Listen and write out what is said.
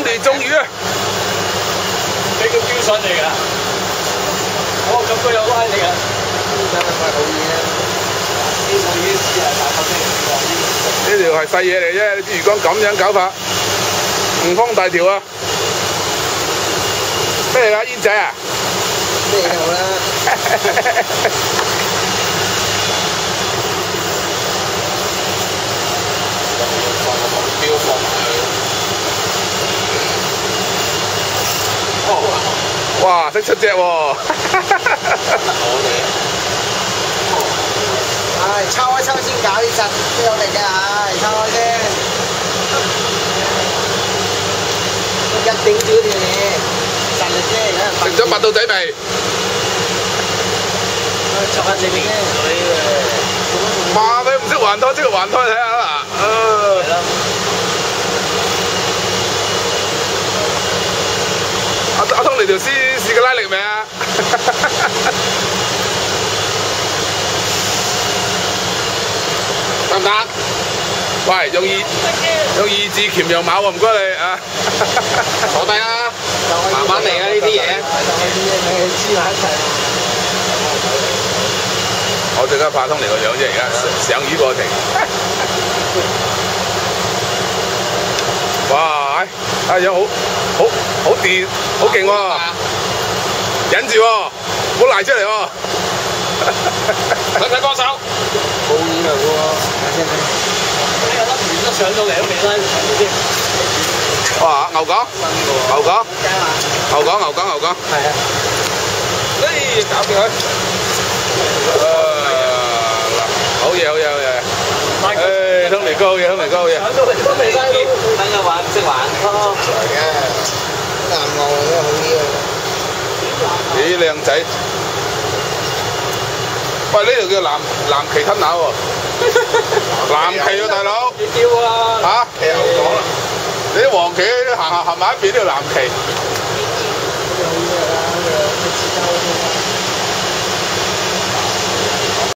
地中魚啊！你叫標準嚟㗎。哦，咁佢有拉力啊！真係快好嘢啊！呢個已經只係大頭先呢條係細嘢嚟啫，你啲魚缸咁樣搞法，唔方大條啊！咩嚟㗎？煙仔啊？咩都好啦。標放埋去。哦，哇！識出隻喎！唉，抽一抽先搞呢陣，都有力嘅，唉，抽開先。一頂住條嘢，實力啫，有人食咗八到仔未？捉下隻面水嘅。哇！佢唔識還拖，即係還拖睇下啦。係咯。阿通，你條絲試過拉力未啊？得唔得？喂，用意志鉗羊毛喎，唔該你啊！坐低啦，慢慢嚟啊呢啲嘢。我陣間拍通你個樣啫，而家上魚過程。哇！啊樣好電，好勁喎！忍住喎，唔好賴出嚟喎！使唔使幫手？冇嘢㗎喎，睇先睇。呢個粒魚都上到嚟都未拉先。哇！牛港，牛港，牛港，牛港，牛港。係啊。誒，搞掂佢。好嘢，好嘢，好嘢。誒，通嚟高嘢，通嚟高嘢。上到嚟都未拉到，等佢玩唔識玩。係嘅，硬岸都好啲啊。幾靚仔！喂，呢度叫藍鰭吞拿喎，藍鰭喎大佬。叫啊！嚇？你啲黃鰭行埋一邊，呢度藍鰭。好嘢啦，